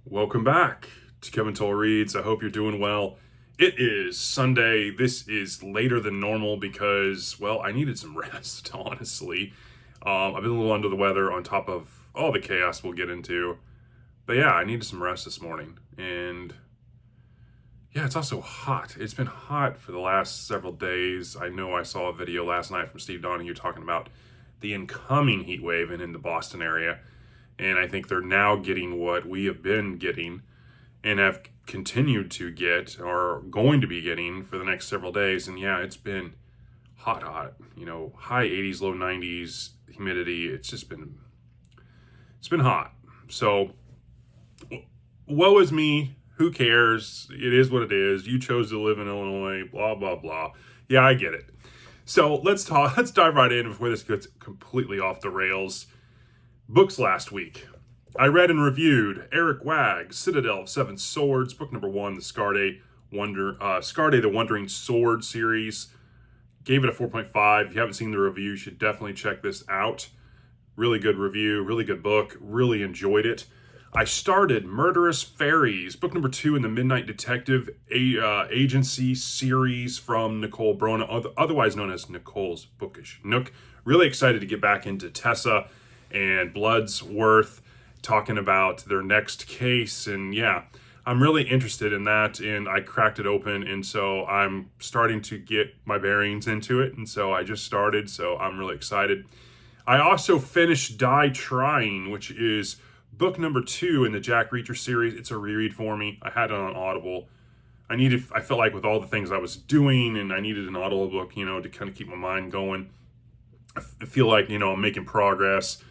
Welcome back to Kevin Toll Reads. I hope you're doing well. It is Sunday. This is later than normal because, well, I needed some rest, honestly. I've been a little under the weather on top of all the chaos we'll get into. But yeah, I needed some rest this morning. And yeah, it's also hot. It's been hot for the last several days. I know I saw a video last night from Steve Donahue talking about the incoming heat wave in the Boston area. And I think they're now getting what we have been getting and have continued to get or going to be getting for the next several days. And yeah, it's been hot, high 80s, low 90s humidity. It's been hot. So woe is me. Who cares? It is what it is. You chose to live in Illinois, blah, blah, blah. Yeah, I get it. So let's dive right in before this gets completely off the rails. Books last week. I read and reviewed Eric Wagg's Citadel of Seven Swords, book number 1, the Scarde the Wandering Sword series. Gave it a 4.5. If you haven't seen the review, you should definitely check this out. Really good review, really good book, really enjoyed it. I started Murderous Fairies, book number 2 in the Midnight Detective Agency series from Nicole Brona, otherwise known as Nicole's Bookish Nook. Really excited to get back into Tessa and Bloodsworth, talking about their next case. And yeah, I'm really interested in that, and I cracked it open, and so I'm starting to get my bearings into it, and so I just started, so I'm really excited. I also finished Die Trying, which is book number 2 in the Jack Reacher series. It's a reread for me. I had it on Audible. I felt like with all the things I was doing, and I needed an Audible book, to kind of keep my mind going. I feel like, I'm making progress,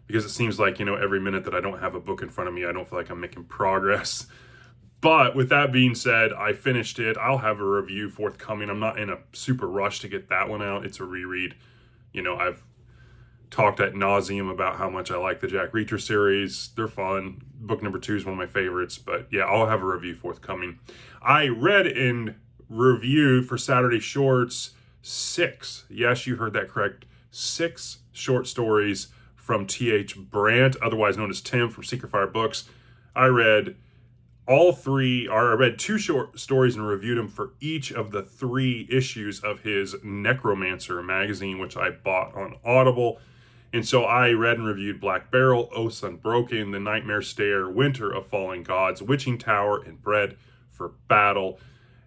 because it seems like, every minute that I don't have a book in front of me, I don't feel like I'm making progress. But with that being said, I finished it. I'll have a review forthcoming. I'm not in a super rush to get that one out. It's a reread. I've talked ad nauseum about how much I like the Jack Reacher series. They're fun. Book number 2 is one of my favorites. But yeah, I'll have a review forthcoming. I read and reviewed for Saturday Shorts 6. Yes, you heard that correct. 6 short stories from T.H. Brandt, otherwise known as Tim from Secret Fire Books. I read I read 2 short stories and reviewed them for each of the 3 issues of his Necromancer magazine, which I bought on Audible. And so I read and reviewed Black Barrel, Oaths Unbroken, The Nightmare Stair, Winter of Fallen Gods, Witching Tower, and Bread for Battle.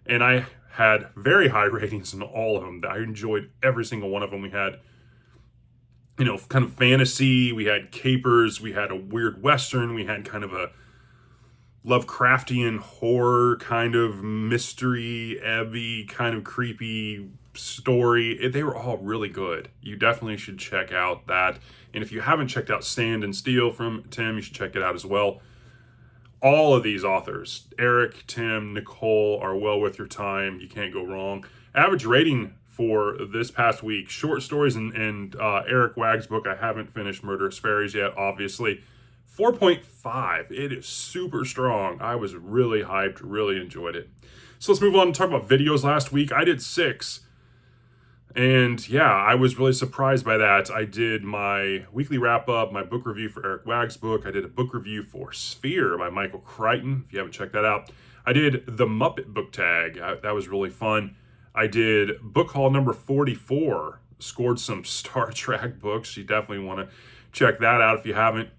And I had very high ratings on all of them. I enjoyed every single one of them. We had kind of fantasy, we had capers, we had a weird Western, we had kind of a Lovecraftian horror kind of mystery, Abbey kind of creepy story. They were all really good. You definitely should check out that. And if you haven't checked out Stand and Steel from Tim, you should check it out as well. All of these authors, Eric, Tim, Nicole, are well worth your time. You can't go wrong. Average rating for this past week, short stories and Eric Wagg's book. I haven't finished Murderous Fairies yet, obviously. 4.5. It is super strong. I was really hyped, really enjoyed it. So let's move on and talk about videos last week. I did 6. And yeah, I was really surprised by that. I did my weekly wrap-up, my book review for Eric Wagg's book. I did a book review for Sphere by Michael Crichton, if you haven't checked that out. I did the Muppet book tag. That was really fun. I did book haul number 44, scored some Star Trek books. You definitely want to check that out if you haven't.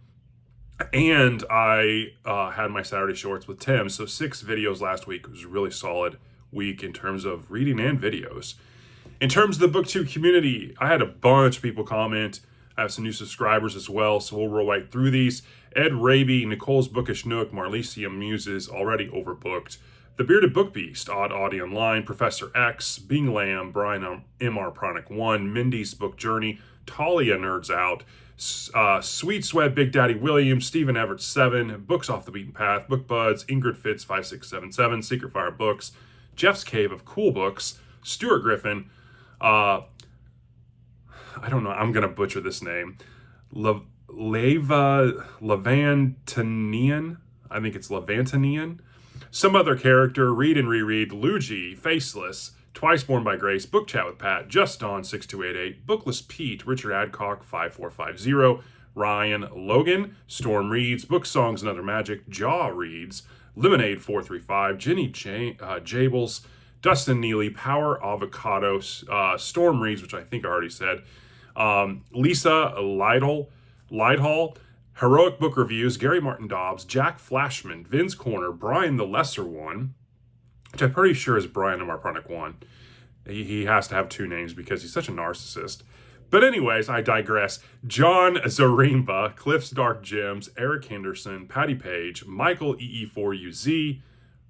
And I had my Saturday Shorts with Tim. So 6 videos last week. It was a really solid week in terms of reading and videos. In terms of the BookTube community, I had a bunch of people comment. I have some new subscribers as well, so we'll roll right through these. Ed Raby, Nicole's Bookish Nook, Marlicia Muses, already overbooked. The Bearded Book Beast, Odd Audie Online, Professor X, Bing Lamb, Brian M.R. Pronic 1, Mindy's Book Journey, Talia Nerds Out, Sweet Sweat, Big Daddy Williams, Stephen Everett 7, Books Off the Beaten Path, Book Buds, Ingrid Fitz 5677, Secret Fire Books, Jeff's Cave of Cool Books, Stuart Griffin, I don't know, I'm going to butcher this name, Levantinian, I think it's Levantinian, some other character, Read and Reread, Luigi, Faceless, Twice Born by Grace, Book Chat with Pat, Just Dawn 6288, Bookless Pete, Richard Adcock 5450, Ryan Logan, Storm Reads, Book Songs and Other Magic, Jaw Reads, Lemonade 435, Jenny Jables, Dustin Neely, Power Avocado, Storm Reads, which I think I already said, Lisa Lidehall, Heroic Book Reviews, Gary Martin Dobbs, Jack Flashman, Vince Corner, Brian the Lesser One, which I'm pretty sure is Brian the Marpronic One. He has to have two names because he's such a narcissist. But anyways, I digress. John Zaremba, Cliff's Dark Gems, Eric Henderson, Patty Page, Michael EE4UZ,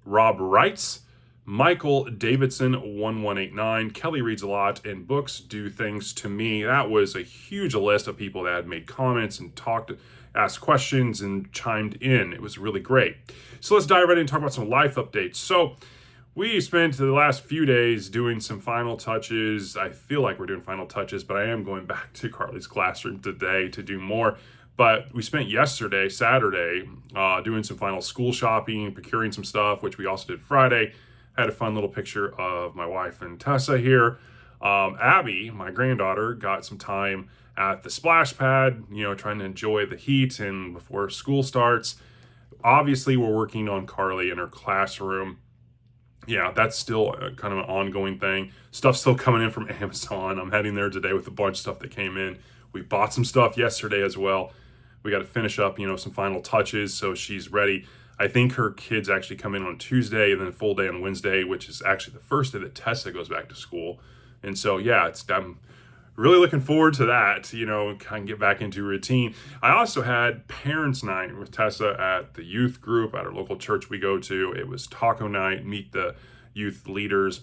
Rob Wrights, Michael Davidson 1189, Kelly Reads a Lot, and Books Do Things to Me. That was a huge list of people that had made comments and asked questions and chimed in. It was really great. So let's dive right in and talk about some life updates. So we spent the last few days doing some final touches. I feel like we're doing final touches, but I am going back to Carly's classroom today to do more. But we spent yesterday, Saturday, doing some final school shopping, procuring some stuff, which we also did Friday. I had a fun little picture of my wife and Tessa here. Abby, my granddaughter, got some time at the splash pad, trying to enjoy the heat and before school starts. Obviously, we're working on Carly in her classroom. Yeah, that's still kind of an ongoing thing. Stuff's still coming in from Amazon. I'm heading there today with a bunch of stuff that came in. We bought some stuff yesterday as well. We got to finish up, some final touches so she's ready. I think her kids actually come in on Tuesday and then a full day on Wednesday, which is actually the first day that Tessa goes back to school. And so, yeah, I'm really looking forward to that, kind of get back into routine. I also had parents' night with Tessa at the youth group at our local church we go to. It was taco night, meet the youth leaders,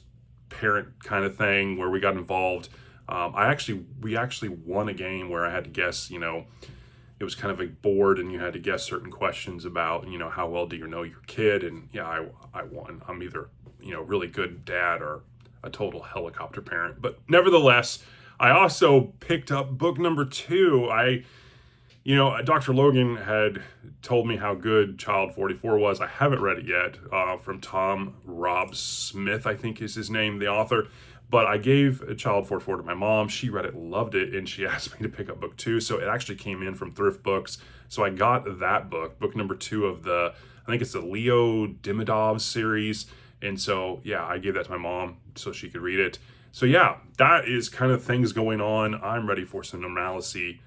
parent kind of thing where we got involved. We actually won a game where I had to guess, it was kind of a board and you had to guess certain questions about, how well do you know your kid? And yeah, I won. I'm either, really good dad or a total helicopter parent. But nevertheless, I also picked up book number 2. Dr. Logan had told me how good Child 44 was. I haven't read it yet, from Tom Rob Smith, I think is his name, the author. But I gave Child 44 to my mom. She read it, loved it, and she asked me to pick up book 2. So it actually came in from Thrift Books. So I got that book number 2 of I think it's the Leo Demidov series. And so, yeah, I gave that to my mom so she could read it. So yeah, that is kind of things going on. I'm ready for some normalcy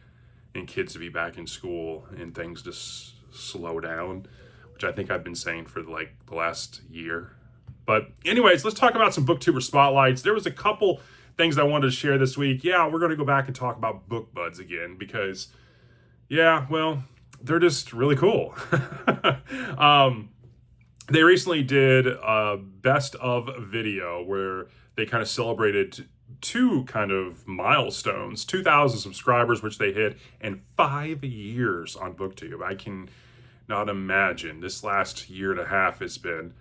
and kids to be back in school and things to slow down, which I think I've been saying for the last year. But anyways, let's talk about some BookTuber Spotlights. There was a couple things I wanted to share this week. Yeah, we're going to go back and talk about book buds again because, yeah, well, they're just really cool. They recently did a best of video where they kind of celebrated 2 kind of milestones, 2,000 subscribers, which they hit, and 5 years on BookTube. I can not imagine. This last year and a half has been,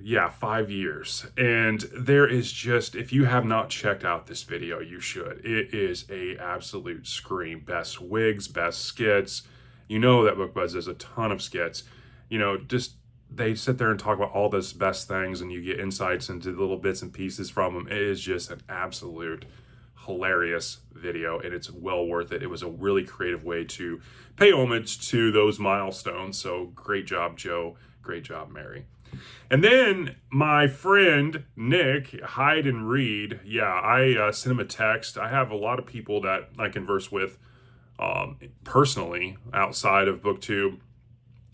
5 years. And there is just, if you have not checked out this video, you should. It is a absolute scream. Best wigs, best skits. That BookBuzz does a ton of skits. They sit there and talk about all those best things and you get insights into little bits and pieces from them. It is just an absolute hilarious video and it's well worth it. It was a really creative way to pay homage to those milestones. So great job, Joe. Great job, Mary. And then my friend Nick, Hide and Read. Yeah, I sent him a text. I have a lot of people that I converse with personally outside of BookTube,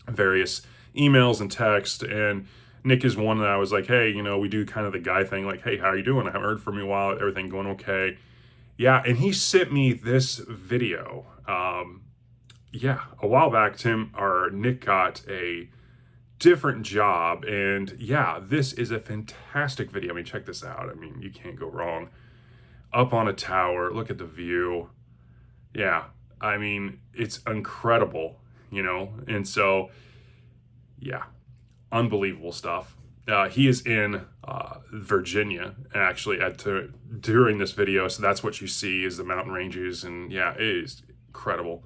various emails and text, and Nick is one that I was like, hey, we do kind of the guy thing, like, hey, how are you doing? I haven't heard from you in a while. Everything going okay? Yeah, and he sent me this video. A while back, Nick got a different job, and yeah, this is a fantastic video. I mean, check this out. I mean, you can't go wrong. Up on a tower, look at the view. Yeah, I mean, it's incredible, and so, yeah, unbelievable stuff. He is in Virginia, actually, during this video, so that's what you see is the mountain ranges, and yeah, it is incredible.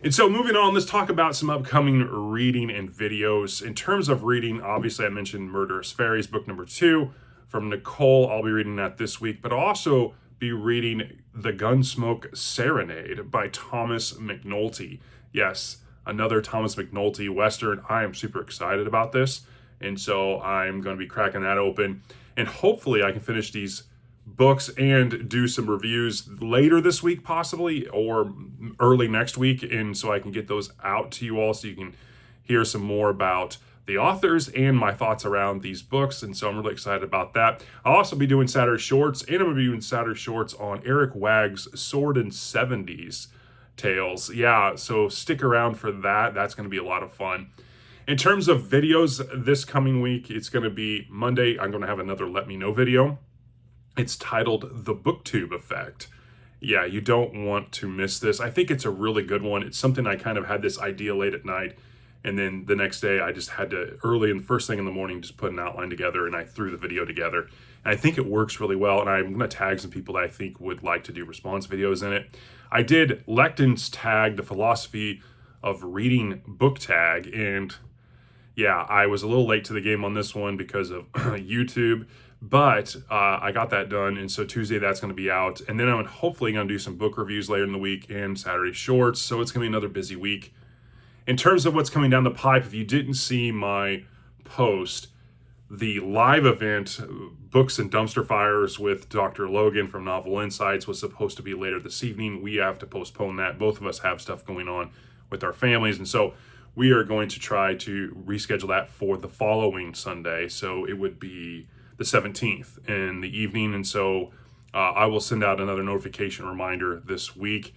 And so moving on, let's talk about some upcoming reading and videos. In terms of reading, obviously I mentioned Murderous Fairies, book number 2 from Nicole. I'll be reading that this week, but I'll also be reading The Gunsmoke Serenade by Thomas McNulty. Yes, another Thomas McNulty Western. I am super excited about this. And so I'm going to be cracking that open. And hopefully I can finish these books and do some reviews later this week possibly, or early next week, and so I can get those out to you all so you can hear some more about the authors and my thoughts around these books. And so I'm really excited about that. I'll also be doing Saturday Shorts, and I'm going to be doing Saturday Shorts on Eric Wagg's Sword and 70s Tales. Yeah, so stick around for that. That's going to be a lot of fun. In terms of videos this coming week, it's going to be Monday. I'm going to have another Let Me Know video. It's titled The BookTube Effect. Yeah, you don't want to miss this. I think it's a really good one. It's something I kind of had this idea late at night, and then the next day I just had to, early in the first thing in the morning, just put an outline together, and I threw the video together. And I think it works really well, and I'm going to tag some people that I think would like to do response videos in it. I did Lecton's tag, the Philosophy of Reading book tag, and yeah, I was a little late to the game on this one because of YouTube, but I got that done, and so Tuesday that's going to be out, and then I'm hopefully going to do some book reviews later in the week and Saturday Shorts, so it's going to be another busy week. In terms of what's coming down the pipe, if you didn't see my post, the live event, Books and Dumpster Fires with Dr. Logan from Novel Insights, was supposed to be later this evening. We have to postpone that. Both of us have stuff going on with our families, and so we are going to try to reschedule that for the following Sunday. So it would be the 17th in the evening. And so I will send out another notification reminder this week.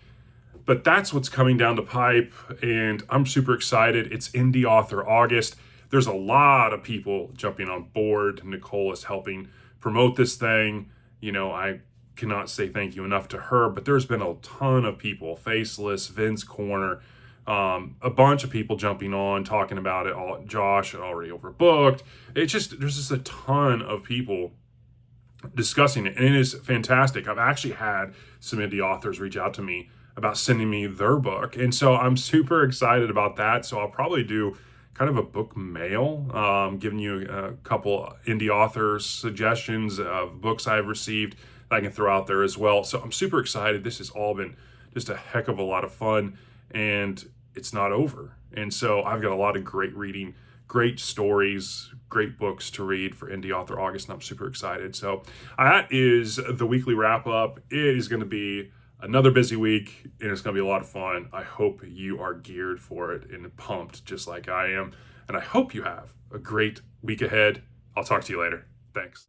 But that's what's coming down the pipe. And I'm super excited. It's Indie Author August. There's a lot of people jumping on board. Nicole is helping promote this thing. You know, I cannot say thank you enough to her, but there's been a ton of people, Faceless, Vince Corner, a bunch of people jumping on, talking about it. Josh already overbooked. There's just a ton of people discussing it, and it is fantastic. I've actually had some indie authors reach out to me about sending me their book, and so I'm super excited about that. So I'll probably do kind of a book mail, giving you a couple indie authors suggestions of books I've received that I can throw out there as well. So I'm super excited. This has all been just a heck of a lot of fun, and it's not over. And so I've got a lot of great reading, great stories, great books to read for Indie Author August, and I'm super excited. So that is the weekly wrap up. It is going to be another busy week, and it's going to be a lot of fun. I hope you are geared for it and pumped just like I am. And I hope you have a great week ahead. I'll talk to you later. Thanks.